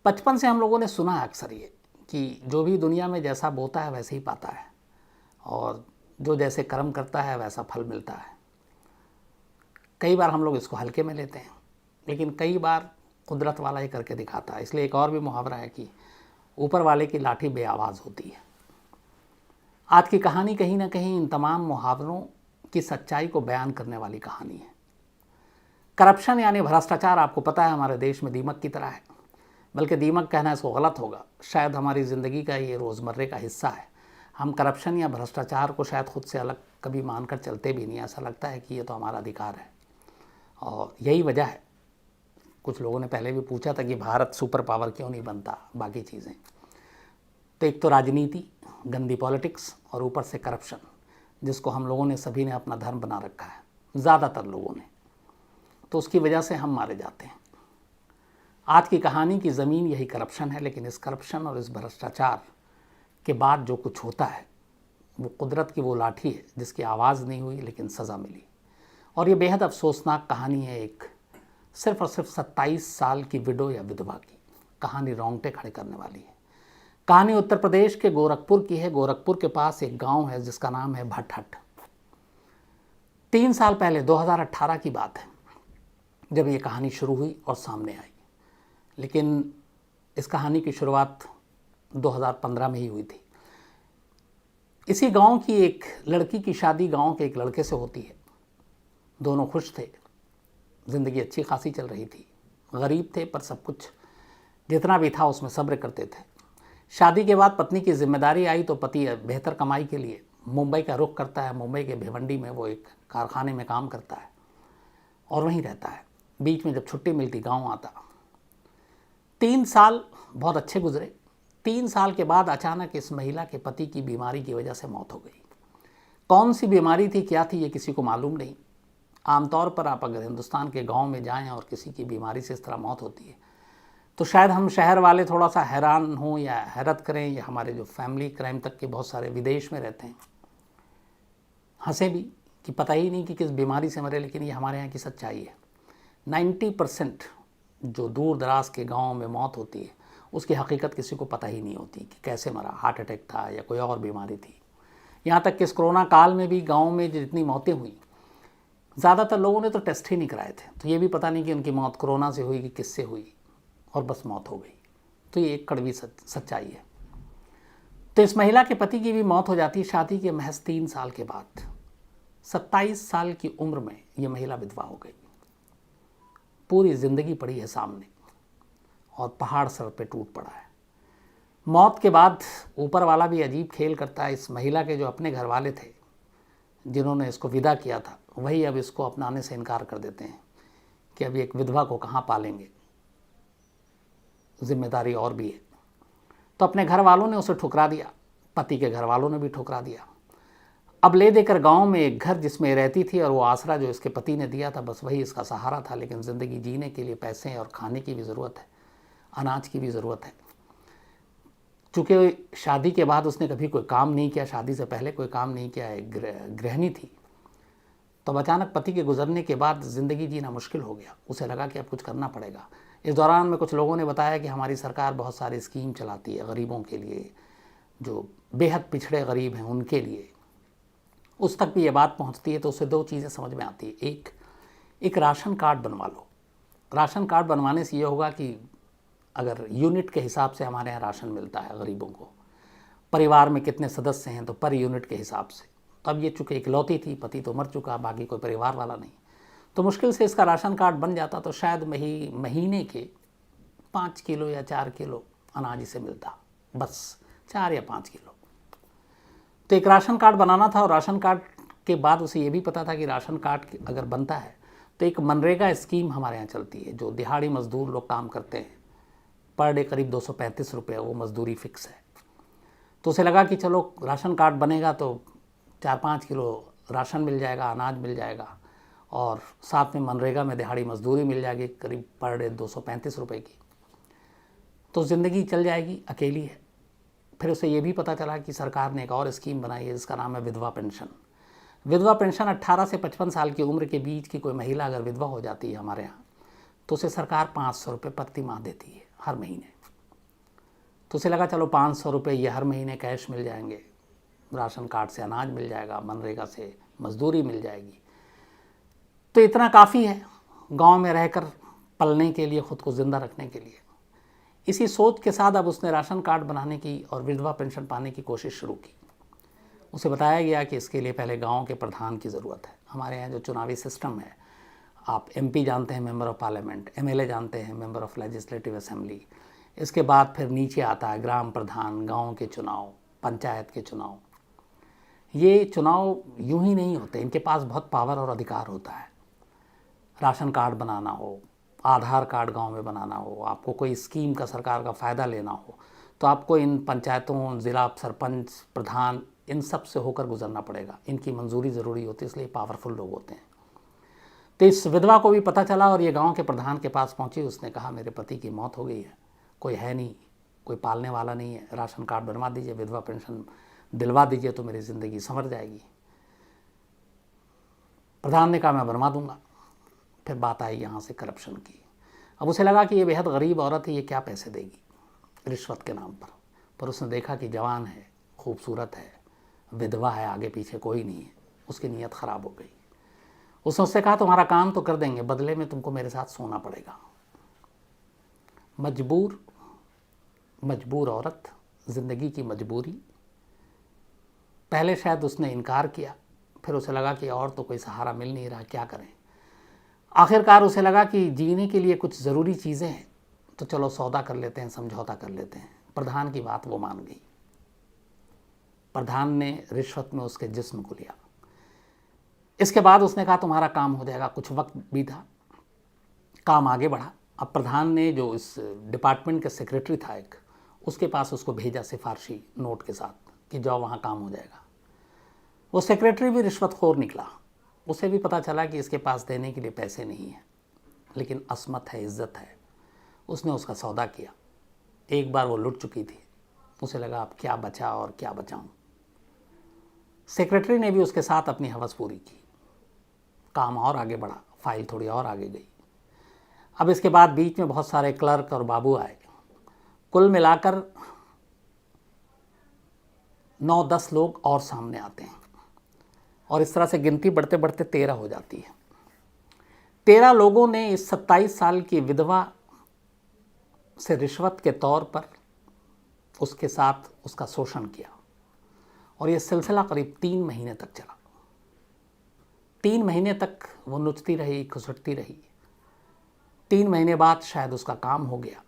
बचपन से हम लोगों ने सुना है अक्सर ये कि जो भी दुनिया में जैसा बोता है वैसे ही पाता है, और जो जैसे कर्म करता है वैसा फल मिलता है। कई बार हम लोग इसको हल्के में लेते हैं, लेकिन कई बार कुदरत वाला ही करके दिखाता है। इसलिए एक और भी मुहावरा है कि ऊपर वाले की लाठी बेआवाज़ होती है। आज की कहानी कहीं ना कहीं इन तमाम मुहावरों की सच्चाई को बयान करने वाली कहानी है। करप्शन यानी भ्रष्टाचार आपको पता है हमारे देश में दीमक की तरह है, बल्कि दीमक कहना इसको गलत होगा। शायद हमारी ज़िंदगी का ये रोज़मर्रे का हिस्सा है। हम करप्शन या भ्रष्टाचार को शायद खुद से अलग कभी मानकर चलते भी नहीं। ऐसा लगता है कि ये तो हमारा अधिकार है, और यही वजह है। कुछ लोगों ने पहले भी पूछा था कि भारत सुपर पावर क्यों नहीं बनता, बाकी चीज़ें। तो एक तो राजनीति, गंदी पॉलिटिक्स, और ऊपर से करप्शन, जिसको हम लोगों ने सभी ने अपना धर्म बना रखा है, ज़्यादातर लोगों ने। तो उसकी वजह से हम मारे जाते हैं। आज की कहानी की ज़मीन यही करप्शन है, लेकिन इस करप्शन और इस भ्रष्टाचार के बाद जो कुछ होता है वो कुदरत की वो लाठी है जिसकी आवाज़ नहीं हुई लेकिन सज़ा मिली। और ये बेहद अफसोसनाक कहानी है एक सिर्फ और सिर्फ 27 साल की विडो या विधवा की। कहानी रोंगटे खड़े करने वाली है। कहानी उत्तर प्रदेश के गोरखपुर की है। गोरखपुर के पास एक गांव है जिसका नाम है भटहट। 3 साल पहले 2018 की बात है जब ये कहानी शुरू हुई और सामने आई, लेकिन इस कहानी की शुरुआत 2015 में ही हुई थी। इसी गांव की एक लड़की की शादी गांव के एक लड़के से होती है। दोनों खुश थे, ज़िंदगी अच्छी खासी चल रही थी। गरीब थे पर सब कुछ जितना भी था उसमें सब्र करते थे। शादी के बाद पत्नी की जिम्मेदारी आई तो पति बेहतर कमाई के लिए मुंबई का रुख करता है। मुंबई के भिवंडी में वो एक कारखाने में काम करता है और वहीं रहता है। बीच में जब छुट्टी मिलती गांव आता। 3 साल बहुत अच्छे गुजरे। 3 साल के बाद अचानक इस महिला के पति की बीमारी की वजह से मौत हो गई। कौन सी बीमारी थी, क्या थी, ये किसी को मालूम नहीं। आमतौर पर आप अगर हिंदुस्तान के गांव में जाएं और किसी की बीमारी से इस तरह मौत होती है तो शायद हम शहर वाले थोड़ा सा हैरान हों या हैरत करें, या हमारे जो फैमिली क्राइम तक के बहुत सारे विदेश में रहते हैं हंसे भी कि पता ही नहीं कि किस बीमारी से मरे। लेकिन ये हमारे यहाँ की सच्चाई है। 90% जो दूर दराज के गाँव में मौत होती है उसकी हकीकत किसी को पता ही नहीं होती कि कैसे मरा, हार्ट अटैक था या कोई और बीमारी थी। यहाँ तक कि इस कोरोना काल में भी गाँव में जितनी मौतें हुई, ज़्यादातर लोगों ने तो टेस्ट ही नहीं कराए थे, तो ये भी पता नहीं कि उनकी मौत कोरोना से हुई कि किससे हुई, और बस मौत हो गई। तो ये एक कड़वी सच्चाई है। तो इस महिला के पति की भी मौत हो जाती है शादी के महज 3 साल के बाद। 27 साल की उम्र में ये महिला विधवा हो गई। पूरी ज़िंदगी पड़ी है सामने और पहाड़ सर पे टूट पड़ा है। मौत के बाद ऊपर वाला भी अजीब खेल करता है। इस महिला के जो अपने घर वाले थे जिन्होंने इसको विदा किया था, वही अब इसको अपनाने से इनकार कर देते हैं कि अब एक विधवा को कहाँ पालेंगे, जिम्मेदारी और भी है। तो अपने घर वालों ने उसे ठुकरा दिया, पति के घर वालों ने भी ठुकरा दिया। अब ले देकर गांव में एक घर जिसमें रहती थी, और वो आसरा जो इसके पति ने दिया था बस वही इसका सहारा था। लेकिन ज़िंदगी जीने के लिए पैसे और खाने की भी ज़रूरत है, अनाज की भी ज़रूरत है। चूँकि शादी के बाद उसने कभी कोई काम नहीं किया, शादी से पहले कोई काम नहीं किया, एक गृहिणी थी, तो अचानक पति के गुजरने के बाद ज़िंदगी जीना मुश्किल हो गया। उसे लगा कि अब कुछ करना पड़ेगा। इस दौरान में कुछ लोगों ने बताया कि हमारी सरकार बहुत सारी स्कीम चलाती है गरीबों के लिए, जो बेहद पिछड़े गरीब हैं उनके लिए। उस तक भी ये बात पहुंचती है तो उसे 2 चीज़ें समझ में आती है। एक राशन कार्ड बनवा लो। राशन कार्ड बनवाने से ये होगा कि अगर यूनिट के हिसाब से हमारे यहाँ राशन मिलता है गरीबों को, परिवार में कितने सदस्य हैं तो पर यूनिट के हिसाब से। तब ये चूँकि इकलौती थी, पति तो मर चुका, बाकी कोई परिवार वाला नहीं, तो मुश्किल से इसका राशन कार्ड बन जाता तो शायद महीने के 5 किलो या 4 किलो अनाज इसे मिलता, बस 4 या 5 किलो। तो एक राशन कार्ड बनाना था, और राशन कार्ड के बाद उसे ये भी पता था कि राशन कार्ड अगर बनता है तो एक मनरेगा स्कीम हमारे यहाँ चलती है, जो दिहाड़ी मजदूर लोग काम करते हैं, पर डे करीब 235 रुपये वो मजदूरी फिक्स है। तो उसे लगा कि चलो राशन कार्ड बनेगा तो 4-5 किलो राशन मिल जाएगा, अनाज मिल जाएगा, और साथ में मनरेगा में दिहाड़ी मजदूरी मिल जाएगी करीब पर डे 235 रुपये की, तो ज़िंदगी चल जाएगी। अकेली है। फिर उसे ये भी पता चला कि सरकार ने एक और स्कीम बनाई है जिसका नाम है विधवा पेंशन। विधवा पेंशन 18 से 55 साल की उम्र के बीच की कोई महिला अगर विधवा हो जाती है हमारे यहाँ, तो उसे सरकार 500 रुपये प्रति माह देती है हर महीने। तो उसे लगा चलो 500 रुपये ये हर महीने कैश मिल जाएंगे, राशन कार्ड से अनाज मिल जाएगा, मनरेगा से मजदूरी मिल जाएगी, तो इतना काफ़ी है गांव में रहकर पलने के लिए, ख़ुद को ज़िंदा रखने के लिए। इसी सोच के साथ अब उसने राशन कार्ड बनाने की और विधवा पेंशन पाने की कोशिश शुरू की। उसे बताया गया कि इसके लिए पहले गांव के प्रधान की ज़रूरत है। हमारे यहाँ जो चुनावी सिस्टम है, आप एमपी जानते हैं, मेंबर ऑफ़ पार्लियामेंट, एमएलए जानते हैं, मेंबर ऑफ़ लेजिस्लेटिव असेंबली, इसके बाद फिर नीचे आता है ग्राम प्रधान, गांव के चुनाव, पंचायत के चुनाव। ये चुनाव यूं ही नहीं होते, इनके पास बहुत पावर और अधिकार होता है। राशन कार्ड बनाना हो, आधार कार्ड गांव में बनाना हो, आपको कोई स्कीम का सरकार का फ़ायदा लेना हो, तो आपको इन पंचायतों, ज़िला सरपंच, प्रधान, इन सब से होकर गुजरना पड़ेगा। इनकी मंजूरी ज़रूरी होती है, इसलिए पावरफुल लोग होते हैं। तो इस विधवा को भी पता चला और ये गांव के प्रधान के पास पहुंची। उसने कहा मेरे पति की मौत हो गई है, कोई है नहीं, कोई पालने वाला नहीं है, राशन कार्ड बनवा दीजिए, विधवा पेंशन दिलवा दीजिए तो मेरी ज़िंदगी संवर जाएगी। प्रधान ने कहा मैं बनवा दूंगा। फिर बात आई यहाँ से करप्शन की। अब उसे लगा कि ये बेहद गरीब औरत है, ये क्या पैसे देगी रिश्वत के नाम पर उसने देखा कि जवान है, खूबसूरत है, विधवा है, आगे पीछे कोई नहीं है। उसकी नीयत ख़राब हो गई। उसने उससे कहा तुम्हारा काम तो कर देंगे, बदले में तुमको मेरे साथ सोना पड़ेगा। मजबूर औरत, ज़िंदगी की मजबूरी। पहले शायद उसने इनकार किया, फिर उसे लगा कि और तो कोई सहारा मिल नहीं रहा, क्या करें। आखिरकार उसे लगा कि जीने के लिए कुछ ज़रूरी चीज़ें हैं, तो चलो सौदा कर लेते हैं, समझौता कर लेते हैं। प्रधान की बात वो मान गई। प्रधान ने रिश्वत में उसके जिस्म को लिया। इसके बाद उसने कहा तुम्हारा काम हो जाएगा। कुछ वक्त बीता, काम आगे बढ़ा। अब प्रधान ने जो इस डिपार्टमेंट के सेक्रेटरी था एक, उसके पास उसको भेजा सिफारशी नोट के साथ कि जाओ वहाँ काम हो जाएगा। वो सेक्रेटरी भी रिश्वतखोर निकला। उसे भी पता चला कि इसके पास देने के लिए पैसे नहीं हैं, लेकिन असमत है, इज्जत है। उसने उसका सौदा किया। एक बार वो लुट चुकी थी, उसे लगा अब क्या बचा और क्या बचाऊं। सेक्रेटरी ने भी उसके साथ अपनी हवस पूरी की। काम और आगे बढ़ा, फाइल थोड़ी और आगे गई। अब इसके बाद बीच में बहुत सारे क्लर्क और बाबू आए। कुल मिलाकर 9-10 लोग और सामने आते हैं और इस तरह से गिनती बढ़ते बढ़ते 13 हो जाती है। 13 लोगों ने इस 27 साल की विधवा से रिश्वत के तौर पर उसके साथ उसका शोषण किया और यह सिलसिला करीब 3 महीने तक चला। 3 महीने तक वो नुचती रही, खुसटती रही। 3 महीने बाद शायद उसका काम हो गया,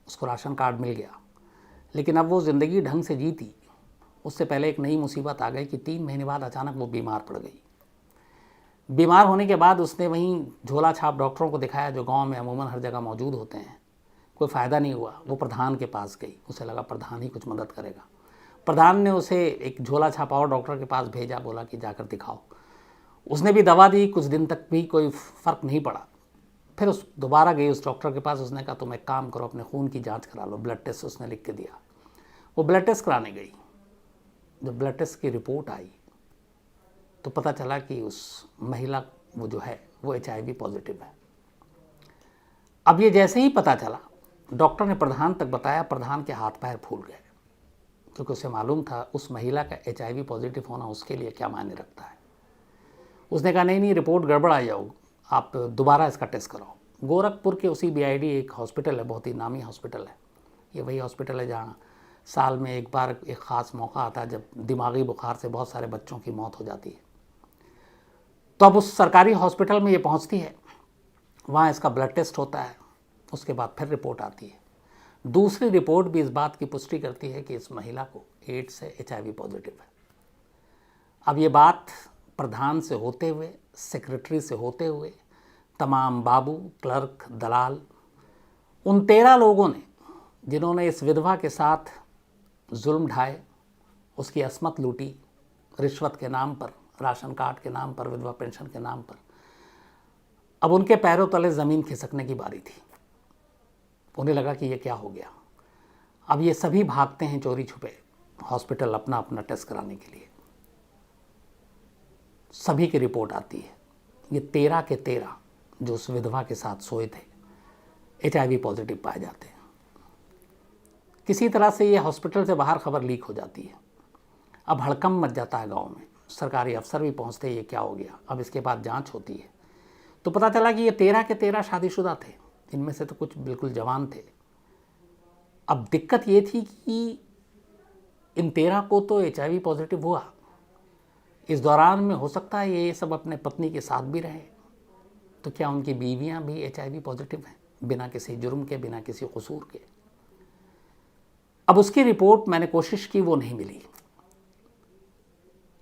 उसको राशन कार्ड मिल गया। लेकिन अब वो ज़िंदगी ढंग से जीती। उससे पहले एक नई मुसीबत आ गई कि 3 महीने बाद अचानक वो बीमार पड़ गई। बीमार होने के बाद उसने वहीं झोला छाप डॉक्टरों को दिखाया, जो गांव में अमूमन हर जगह मौजूद होते हैं। कोई फ़ायदा नहीं हुआ। वो प्रधान के पास गई, उसे लगा प्रधान ही कुछ मदद करेगा। प्रधान ने उसे एक झोला छापा और डॉक्टर के पास भेजा, बोला कि जाकर दिखाओ। उसने भी दवा दी, कुछ दिन तक भी कोई फ़र्क नहीं पड़ा। फिर उस दोबारा गई उस डॉक्टर के पास। उसने कहा तुम एक काम करो, अपने खून की जांच करा लो। ब्लड टेस्ट उसने लिख के दिया। वो ब्लड टेस्ट कराने गई। जब ब्लड टेस्ट की रिपोर्ट आई तो पता चला कि उस महिला वो जो है वो HIV पॉजिटिव है। अब ये जैसे ही पता चला, डॉक्टर ने प्रधान तक बताया। प्रधान के हाथ पैर फूल गए, क्योंकि उसे मालूम था उस महिला का HIV पॉजिटिव होना उसके लिए क्या मायने रखता है। उसने कहा नहीं, रिपोर्ट गड़बड़ आ जाओ, आप दोबारा इसका टेस्ट कराओ। गोरखपुर के उसी BID एक हॉस्पिटल है, बहुत ही नामी हॉस्पिटल है। ये वही हॉस्पिटल है जहाँ साल में एक बार एक ख़ास मौका आता है जब दिमागी बुखार से बहुत सारे बच्चों की मौत हो जाती है। तो अब उस सरकारी हॉस्पिटल में ये पहुँचती है, वहाँ इसका ब्लड टेस्ट होता है। उसके बाद फिर रिपोर्ट आती है। दूसरी रिपोर्ट भी इस बात की पुष्टि करती है कि इस महिला को एड्स से HIV पॉजिटिव है। अब ये बात प्रधान से होते हुए, सेक्रेटरी से होते हुए, तमाम बाबू, क्लर्क, दलाल, उन 13 लोगों ने जिन्होंने इस विधवा के साथ जुल्म ढाए, उसकी असमत लूटी, रिश्वत के नाम पर, राशन कार्ड के नाम पर, विधवा पेंशन के नाम पर, अब उनके पैरों तले ज़मीन खिसकने की बारी थी। उन्हें लगा कि ये क्या हो गया। अब ये सभी भागते हैं चोरी छुपे हॉस्पिटल अपना अपना टेस्ट कराने के लिए। सभी की रिपोर्ट आती है। ये 13 के 13 जो उस विधवा के साथ सोए थे HIV पॉजिटिव पाए जाते हैं। किसी तरह से ये हॉस्पिटल से बाहर खबर लीक हो जाती है। अब हड़कंप मच जाता है गांव में, सरकारी अफसर भी पहुंचते हैं, ये क्या हो गया। अब इसके बाद जांच होती है तो पता चला कि ये 13 के 13 शादीशुदा थे, इनमें से तो कुछ बिल्कुल जवान थे। अब दिक्कत ये थी कि इन 13 को तो HIV पॉजिटिव हुआ, इस दौरान में हो सकता है ये सब अपने पत्नी के साथ भी रहे, तो क्या उनकी बीवियां भी HIV पॉजिटिव हैं बिना किसी जुर्म के, बिना किसी कसूर के। अब उसकी रिपोर्ट मैंने कोशिश की, वो नहीं मिली,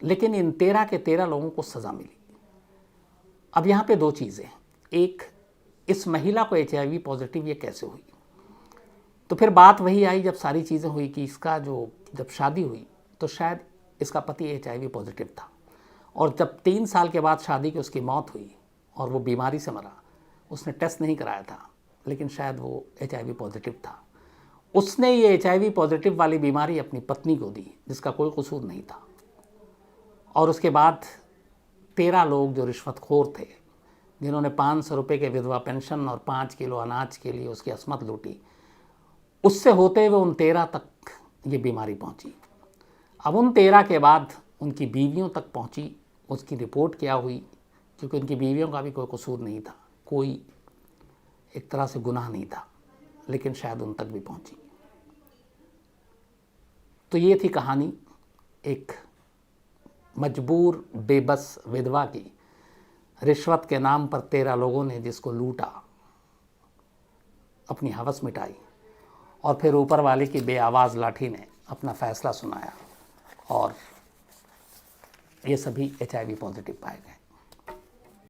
लेकिन इन 13 के 13 लोगों को सज़ा मिली। अब यहाँ पे दो चीज़ें, एक, इस महिला को HIV पॉजिटिव ये कैसे हुई। तो फिर बात वही आई जब सारी चीज़ें हुई कि इसका जब शादी हुई तो शायद इसका पति HIV पॉजिटिव था, और जब 3 साल के बाद शादी की उसकी मौत हुई और वो बीमारी से मरा, उसने टेस्ट नहीं कराया था, लेकिन शायद वो HIV पॉजिटिव था। उसने ये HIV पॉजिटिव वाली बीमारी अपनी पत्नी को दी जिसका कोई कसूर नहीं था, और उसके बाद 13 लोग जो रिश्वतखोर थे, जिन्होंने 500 रुपये के विधवा पेंशन और 5 किलो अनाज के लिए उसकी असमत लूटी, उससे होते हुए उन 13 तक ये बीमारी पहुंची। अब उन 13 के बाद उनकी बीवियों तक पहुंची, उसकी रिपोर्ट क्या हुई, क्योंकि उनकी बीवियों का भी कोई कसूर नहीं था, कोई एक तरह से गुनाह नहीं था, लेकिन शायद उन तक भी पहुंची। तो ये थी कहानी एक मजबूर बेबस विधवा की, रिश्वत के नाम पर 13 लोगों ने जिसको लूटा, अपनी हवस मिटाई, और फिर ऊपर वाले की बेआवाज़ लाठी ने अपना फैसला सुनाया, और ये सभी HIV पॉजिटिव पाए गए।